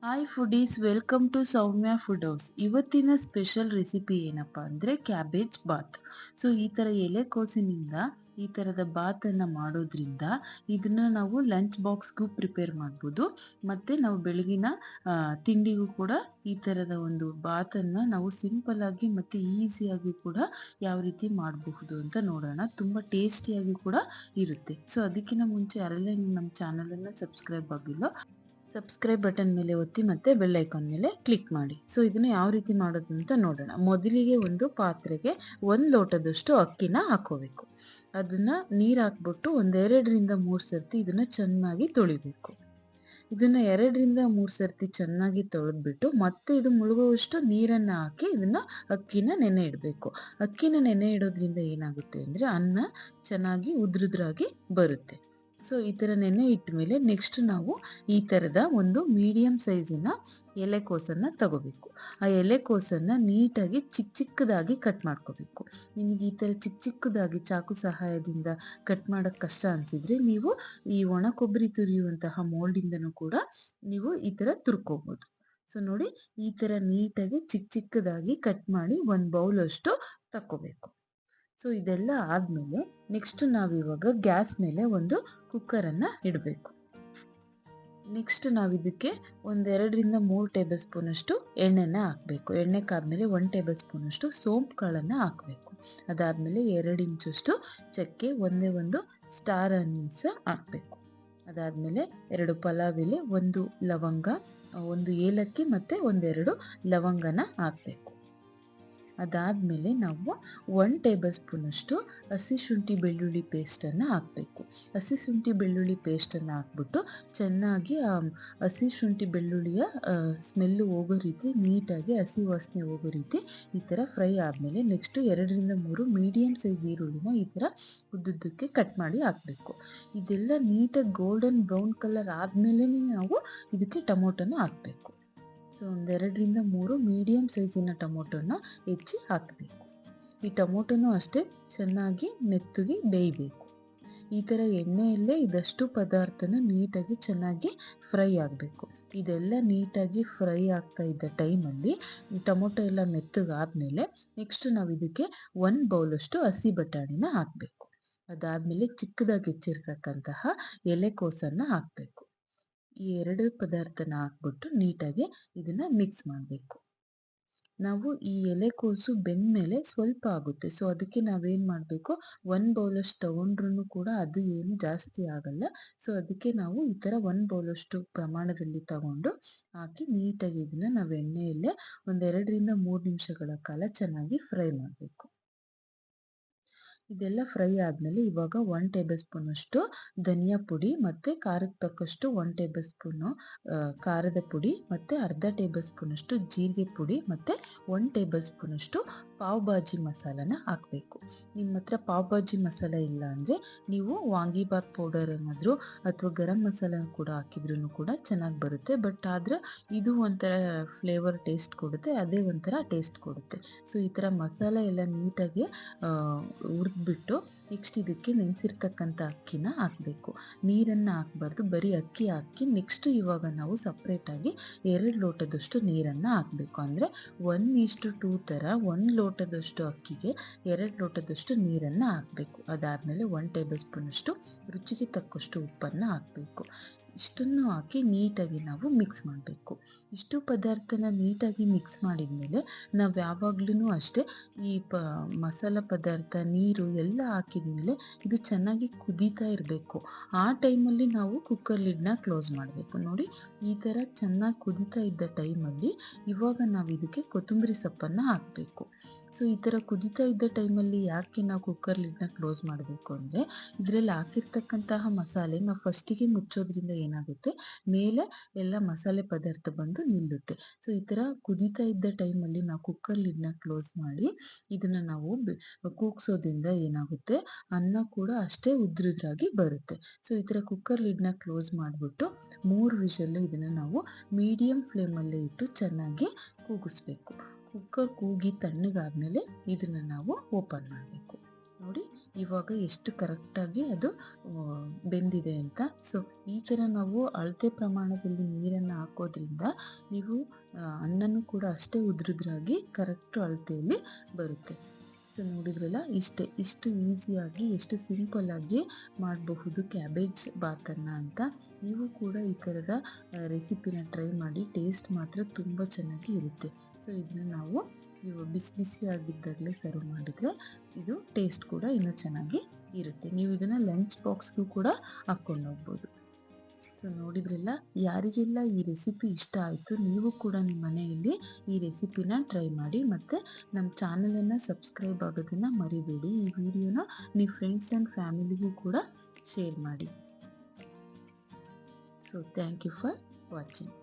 Hi foodies, welcome to Soumya food house. ಇವತ್ತಿನ special recipe ಏನಪ್ಪ ಅಂದರೆ ಕ್ಯಾಬೇಜ್ ಬಾತ್. ಸೊ ಈ ಥರ ಎಲೆಕೋಸಿನಿಂದ ಈ ಥರದ ಬಾತನ್ನು ಮಾಡೋದ್ರಿಂದ ಇದನ್ನು ನಾವು ಲಂಚ್ ಬಾಕ್ಸ್ಗೂ ಪ್ರಿಪೇರ್ ಮಾಡ್ಬೋದು, ಮತ್ತು ನಾವು ಬೆಳಗಿನ ತಿಂಡಿಗೂ ಕೂಡ ಈ ಥರದ ಒಂದು ಬಾತನ್ನು ನಾವು ಸಿಂಪಲ್ಲಾಗಿ ಮತ್ತು ಈಸಿಯಾಗಿ ಕೂಡ ಯಾವ ರೀತಿ ಮಾಡಬಹುದು ಅಂತ ನೋಡೋಣ. ತುಂಬ ಟೇಸ್ಟಿಯಾಗಿ ಕೂಡ ಇರುತ್ತೆ. ಸೊ ಅದಕ್ಕಿಂತ ಮುಂಚೆ ಯಾರೆಲ್ಲ ನಮ್ಮ ಚಾನಲನ್ನು ಸಬ್ಸ್ಕ್ರೈಬ್ ಆಗಿಲ್ಲ, ಸಬ್ಸ್ಕ್ರೈಬ್ ಬಟನ್ ಮೇಲೆ ಒತ್ತಿ ಮತ್ತು ಬೆಲ್ ಐಕಾನ್ ಮೇಲೆ ಕ್ಲಿಕ್ ಮಾಡಿ. ಸೊ ಇದನ್ನು ಯಾವ ರೀತಿ ಮಾಡೋದು ಅಂತ ನೋಡೋಣ. ಮೊದಲಿಗೆ ಒಂದು ಪಾತ್ರೆಗೆ 1 ಲೋಟದಷ್ಟು ಅಕ್ಕಿನ ಹಾಕೋಬೇಕು. ಅದನ್ನು ನೀರು ಹಾಕ್ಬಿಟ್ಟು 2-3 ಸರ್ತಿ ಇದನ್ನು ಚೆನ್ನಾಗಿ ತೊಳಿಬೇಕು. ಇದನ್ನು 2-3 ಸರ್ತಿ ಚೆನ್ನಾಗಿ ತೊಳೆದ್ಬಿಟ್ಟು ಮತ್ತೆ ಇದು ಮುಳುಗುವಷ್ಟು ನೀರನ್ನು ಹಾಕಿ ಇದನ್ನು ಅಕ್ಕಿನ ನೆನೆ ಇಡಬೇಕು. ಅಕ್ಕಿನ ನೆನೆ ಇಡೋದ್ರಿಂದ ಏನಾಗುತ್ತೆ ಅಂದರೆ ಅನ್ನ ಚೆನ್ನಾಗಿ ಉದ್ರುದ್ರಾಗಿ ಬರುತ್ತೆ. ಸೊ ಈ ಥರ ನೆನೆ ಇಟ್ಟ ಮೇಲೆ ನೆಕ್ಸ್ಟ್ ನಾವು ಈ ಥರದ ಒಂದು ಮೀಡಿಯಮ್ ಸೈಜಿನ ಎಲೆಕೋಸನ್ನು ತಗೋಬೇಕು. ಆ ಎಲೆಕೋಸನ್ನು ನೀಟಾಗಿ ಚಿಕ್ಕದಾಗಿ ಕಟ್ ಮಾಡ್ಕೋಬೇಕು. ನಿಮಗೆ ಈ ಥರ ಚಿಕ್ಕದಾಗಿ ಚಾಕು ಸಹಾಯದಿಂದ ಕಟ್ ಮಾಡೋಕ್ಕೆ ಕಷ್ಟ ಅನಿಸಿದರೆ ನೀವು ಈ ಒಣ ಕೊಬ್ಬರಿ ತುರಿಯುವಂತಹ ಮೋಲ್ಡಿಂದನೂ ಕೂಡ ನೀವು ಈ ಥರ ತುರ್ಕೋಬೋದು. ಸೊ ನೋಡಿ, ಈ ಥರ ನೀಟಾಗಿ ಚಿಕ್ಕದಾಗಿ ಕಟ್ ಮಾಡಿ 1 ಬೌಲಷ್ಟು ತಕ್ಕೋಬೇಕು. ಸೊ ಇದೆಲ್ಲ ಆದಮೇಲೆ ನೆಕ್ಸ್ಟ್ ನಾವಿವಾಗ ಗ್ಯಾಸ್ ಮೇಲೆ ಒಂದು ಕುಕ್ಕರನ್ನು ಇಡಬೇಕು. ನೆಕ್ಸ್ಟ್ ನಾವು ಇದಕ್ಕೆ 2-3 ಟೇಬಲ್ ಸ್ಪೂನಷ್ಟು ಎಣ್ಣೆನ ಹಾಕಬೇಕು. ಎಣ್ಣೆ ಕಾದ್ಮೇಲೆ 1 ಟೇಬಲ್ ಸ್ಪೂನಷ್ಟು ಸೋಂಪು ಕಾಳನ್ನು ಹಾಕಬೇಕು. ಅದಾದಮೇಲೆ 2 ಇಂಚಷ್ಟು ಚಕ್ಕೆ, ಒಂದು ಸ್ಟಾರ್ ಅನೀಸ್ ಹಾಕಬೇಕು. ಅದಾದಮೇಲೆ 2 ಪಲಾವ್ ಎಲೆ, 1 ಲವಂಗ, 1 ಏಲಕ್ಕಿ ಮತ್ತು 2 ಲವಂಗನ ಹಾಕಬೇಕು. ಅದಾದಮೇಲೆ ನಾವು 1 ಟೇಬಲ್ ಸ್ಪೂನಷ್ಟು ಹಸಿ ಶುಂಠಿ ಬೆಳ್ಳುಳ್ಳಿ ಪೇಸ್ಟನ್ನು ಹಾಕಬೇಕು. ಹಸಿ ಶುಂಠಿ ಬೆಳ್ಳುಳ್ಳಿ ಪೇಸ್ಟನ್ನು ಹಾಕ್ಬಿಟ್ಟು ಚೆನ್ನಾಗಿ ಹಸಿ ಶುಂಠಿ ಬೆಳ್ಳುಳ್ಳಿಯ ಸ್ಮೆಲ್ಲು ಹೋಗೋ ರೀತಿ ನೀಟಾಗಿ ಹಸಿ ವಾಸನೆ ಹೋಗೋ ರೀತಿ ಈ ಥರ ಫ್ರೈ ಆದಮೇಲೆ ನೆಕ್ಸ್ಟು 2-3 ಮೀಡಿಯಮ್ ಸೈಜ್ ಈರುಳ್ಳಿನ ಈ ಥರ ಉದ್ದುದ್ದಕ್ಕೆ ಕಟ್ ಮಾಡಿ ಹಾಕಬೇಕು. ಇದೆಲ್ಲ ನೀಟಾಗಿ ಗೋಲ್ಡನ್ ಬ್ರೌನ್ ಕಲರ್ ಆದಮೇಲೆ ನಾವು ಇದಕ್ಕೆ ಟೊಮೊಟೊನ ಹಾಕಬೇಕು. ಸೊ 2-3 ಮೀಡಿಯಮ್ ಸೈಜಿನ ಟೊಮೊಟೊನ ಹೆಚ್ಚಿ ಹಾಕಬೇಕು. ಈ ಟೊಮೊಟೊನೂ ಅಷ್ಟೇ ಚೆನ್ನಾಗಿ ಮೆತ್ತಗೆ ಬೇಯಬೇಕು. ಈ ಥರ ಎಣ್ಣೆಯಲ್ಲೇ ಇದಷ್ಟು ಪದಾರ್ಥನ ನೀಟಾಗಿ ಚೆನ್ನಾಗಿ ಫ್ರೈ ಆಗಬೇಕು. ಇದೆಲ್ಲ ನೀಟಾಗಿ ಫ್ರೈ ಆಗ್ತಾ ಇದ್ದ ಟೈಮಲ್ಲಿ ಟೊಮೊಟೊ ಎಲ್ಲ ಮೆತ್ತಗಾದಮೇಲೆ ನೆಕ್ಸ್ಟ್ ನಾವು ಇದಕ್ಕೆ 1 ಬೌಲಷ್ಟು ಹಸಿ ಬಟಾಣಿನ ಹಾಕಬೇಕು. ಅದಾದಮೇಲೆ ಚಿಕ್ಕದಾಗಿ ಹೆಚ್ಚಿರ್ತಕ್ಕಂತಹ ಎಲೆಕೋಸನ್ನು ಹಾಕಬೇಕು. ಈ 2 ಪದಾರ್ಥನ ಹಾಕ್ಬಿಟ್ಟು ನೀಟಾಗಿ ಇದನ್ನು ಮಿಕ್ಸ್ ಮಾಡಬೇಕು. ನಾವು ಈ ಎಲೆಕೋಸು ಬೆಂದಮೇಲೆ ಸ್ವಲ್ಪ ಆಗುತ್ತೆ. ಸೊ ಅದಕ್ಕೆ ನಾವೇನು ಮಾಡಬೇಕು, 1 ಬೌಲಷ್ಟು ತೊಗೊಂಡ್ರೂ ಕೂಡ ಅದು ಏನು ಜಾಸ್ತಿ ಆಗಲ್ಲ. ಸೊ ಅದಕ್ಕೆ ನಾವು ಈ ಥರ 1 ಬೌಲಷ್ಟು ಪ್ರಮಾಣದಲ್ಲಿ ತಗೊಂಡು ಹಾಕಿ ನೀಟಾಗಿ ಇದನ್ನು ನಾವು ಎಣ್ಣೆಯಲ್ಲೇ 2-3 ನಿಮಿಷಗಳ ಕಾಲ ಚೆನ್ನಾಗಿ ಫ್ರೈ ಮಾಡಬೇಕು. ಇದೆಲ್ಲ ಫ್ರೈ ಆದಮೇಲೆ ಇವಾಗ 1 ಟೇಬಲ್ ಸ್ಪೂನಷ್ಟು ಧನಿಯಾ ಪುಡಿ ಮತ್ತು ಖಾರಕ್ಕೆ ತಕ್ಕಷ್ಟು 1 ಟೇಬಲ್ ಸ್ಪೂನು ಖಾರದ ಪುಡಿ ಮತ್ತು ಅರ್ಧ ಟೇಬಲ್ ಸ್ಪೂನಷ್ಟು ಜೀರಿಗೆ ಪುಡಿ ಮತ್ತು 1 ಟೇಬಲ್ ಸ್ಪೂನಷ್ಟು ಪಾವ್ ಭಾಜಿ ಮಸಾಲನ ಹಾಕಬೇಕು. ನಿಮ್ಮ ಹತ್ರ ಪಾವ್ ಭಾಜಿ ಮಸಾಲ ಇಲ್ಲ ಅಂದರೆ ನೀವು ವಾಂಗಿಬಾತ್ ಪೌಡರ್ ಏನಾದರೂ ಅಥವಾ ಗರಂ ಮಸಾಲ ಕೂಡ ಹಾಕಿದ್ರೂ ಕೂಡ ಚೆನ್ನಾಗಿ ಬರುತ್ತೆ. ಬಟ್ ಆದರೆ ಇದು ಒಂಥರ ಫ್ಲೇವರ್ ಟೇಸ್ಟ್ ಕೊಡುತ್ತೆ, ಅದೇ ಒಂಥರ ಟೇಸ್ಟ್ ಕೊಡುತ್ತೆ. ಸೊ ಈ ಥರ ಮಸಾಲ ಎಲ್ಲ ನೀಟಾಗಿ ಹುರಿದ್ಬಿಟ್ಟು ನೆಕ್ಸ್ಟ್ ಇದಕ್ಕೆ ನೆನೆಸಿರ್ತಕ್ಕಂಥ ಅಕ್ಕಿನ ಹಾಕಬೇಕು. ನೀರನ್ನು ಹಾಕಬಾರ್ದು, ಬರೀ ಅಕ್ಕಿ ಹಾಕಿ ನೆಕ್ಸ್ಟ್ ಇವಾಗ ನಾವು ಸಪ್ರೇಟಾಗಿ 2 ಲೋಟದಷ್ಟು ನೀರನ್ನು ಹಾಕಬೇಕು. ಅಂದರೆ 1:2 ಥರ 1 ಲೋಟದಷ್ಟು ಅಕ್ಕಿಗೆ 2 ಲೋಟದಷ್ಟು ನೀರನ್ನು ಹಾಕಬೇಕು. ಅದಾದಮೇಲೆ 1 ಟೇಬಲ್ ಸ್ಪೂನಷ್ಟು ರುಚಿಗೆ ತಕ್ಕಷ್ಟು ಉಪ್ಪನ್ನು ಹಾಕಬೇಕು. ಇಷ್ಟನ್ನು ಹಾಕಿ ನೀಟಾಗಿ ನಾವು ಮಿಕ್ಸ್ ಮಾಡಬೇಕು. ಇಷ್ಟು ಪದಾರ್ಥನ ನೀಟಾಗಿ ಮಿಕ್ಸ್ ಮಾಡಿದ ಮೇಲೆ ನಾವು ಯಾವಾಗಲೂ ಅಷ್ಟೇ ಈ ಮಸಾಲ ಪದಾರ್ಥ ನೀರು ಎಲ್ಲ ಹಾಕಿದ ಮೇಲೆ ಇದು ಚೆನ್ನಾಗಿ ಕುದೀತಾ ಇರಬೇಕು. ಆ ಟೈಮಲ್ಲಿ ನಾವು ಕುಕ್ಕರ್ ಲಿಡ್ನ ಕ್ಲೋಸ್ ಮಾಡಬೇಕು. ನೋಡಿ, ಈ ಥರ ಚೆನ್ನಾಗಿ ಕುದೀತಾ ಇದ್ದ ಟೈಮಲ್ಲಿ ಇವಾಗ ನಾವು ಇದಕ್ಕೆ ಕೊತ್ತಂಬರಿ ಸೊಪ್ಪನ್ನು ಹಾಕಬೇಕು. ಸೊ ಈ ಥರ ಕುದೀತಾ ಇದ್ದ ಟೈಮಲ್ಲಿ ಯಾಕೆ ನಾವು ಕುಕ್ಕರ್ ಲಿಡ್ನ ಕ್ಲೋಸ್ ಮಾಡಬೇಕು ಅಂದರೆ ಇದರಲ್ಲಿ ಹಾಕಿರ್ತಕ್ಕಂತಹ ಮಸಾಲೆ ನಾವು ಫಸ್ಟಿಗೆ ಮುಚ್ಚೋದ್ರಿಂದ ಏನಾಗುತ್ತೆ, ಮೇಲೆ ಎಲ್ಲ ಮಸಾಲೆ ಪದಾರ್ಥ ಬಂದು ನಿಲ್ಲುತ್ತೆ. ಸೊ ಈ ಥರ ಕುದೀತಾ ಇದ್ದ ಟೈಮಲ್ಲಿ ನಾವು ಕುಕ್ಕರ್ ಲಿಡ್ನ ಕ್ಲೋಸ್ ಮಾಡಿ ಇದನ್ನು ನಾವು ಕೂಗ್ಸೋದ್ರಿಂದ ಏನಾಗುತ್ತೆ, ಅನ್ನ ಕೂಡ ಅಷ್ಟೇ ಉದ್ರುದ್ರಾಗಿ ಬರುತ್ತೆ. ಸೊ ಈ ಥರ ಕುಕ್ಕರ್ ಲಿಡ್ನ ಕ್ಲೋಸ್ ಮಾಡಿಬಿಟ್ಟು 3 ವಿಷಲ್ಲು ಇದನ್ನು ನಾವು ಮೀಡಿಯಮ್ ಫ್ಲೇಮಲ್ಲೇ ಇಟ್ಟು ಚೆನ್ನಾಗಿ ಕೂಗಿಸ್ಬೇಕು. ಕುಕ್ಕರ್ ಕೂಗಿ ತಣ್ಣಗಾದ್ಮೇಲೆ ಇದನ್ನು ನಾವು ಓಪನ್ ಮಾಡಬೇಕು. ನೋಡಿ, ಇವಾಗ ಎಷ್ಟು ಕರೆಕ್ಟಾಗಿ ಅದು ಬೆಂದಿದೆ ಅಂತ. ಸೊ ಈ ಥರ ನಾವು ಅಳತೆ ಪ್ರಮಾಣದಲ್ಲಿ ನೀರನ್ನು ಹಾಕೋದ್ರಿಂದ ನೀವು ಅನ್ನನೂ ಕೂಡ ಅಷ್ಟೇ ಉದುರುದ್ರಾಗಿ ಕರೆಕ್ಟು ಅಳತೆಯಲ್ಲಿ ಬರುತ್ತೆ. ಸೊ ನೋಡಿದ್ರಲ್ಲ, ಇಷ್ಟು ಈಸಿಯಾಗಿ ಎಷ್ಟು ಸಿಂಪಲ್ಲಾಗಿ ಮಾಡಬಹುದು ಕ್ಯಾಬೇಜ್ ಬಾತನ್ನು ಅಂತ. ನೀವು ಕೂಡ ಈ ಥರದ ರೆಸಿಪಿನ ಟ್ರೈ ಮಾಡಿ, ಟೇಸ್ಟ್ ಮಾತ್ರ ತುಂಬ ಚೆನ್ನಾಗಿ ಇರುತ್ತೆ. ಸೊ ಇದನ್ನ ನಾವು ಬಿಸಿ ಬಿಸಿಯಾಗಿದ್ದಾಗಲೇ ಸರ್ವ್ ಮಾಡಿದರೆ ಇದು ಟೇಸ್ಟ್ ಕೂಡ ಇನ್ನೂ ಚೆನ್ನಾಗಿ ಇರುತ್ತೆ. ನೀವು ಇದನ್ನು ಲಂಚ್ ಬಾಕ್ಸ್ಗೂ ಕೂಡ ಹಾಕ್ಕೊಂಡು ಹೋಗ್ಬೋದು. ಸೊ ನೋಡಿದ್ರಲ್ಲ, ಯಾರಿಗೆಲ್ಲ ಈ ರೆಸಿಪಿ ಇಷ್ಟ ಆಯಿತು, ನೀವು ಕೂಡ ನಿಮ್ಮ ಮನೆಯಲ್ಲಿ ಈ ರೆಸಿಪಿನ ಟ್ರೈ ಮಾಡಿ. ಮತ್ತು ನಮ್ಮ ಚಾನಲನ್ನು ಸಬ್ಸ್ಕ್ರೈಬ್ ಆಗೋದನ್ನು ಮರಿಬೇಡಿ. ಈ ವಿಡಿಯೋನ ನೀವು ಫ್ರೆಂಡ್ಸ್ ಆ್ಯಂಡ್ ಫ್ಯಾಮಿಲಿಗೂ ಕೂಡ ಶೇರ್ ಮಾಡಿ. So thank you for watching.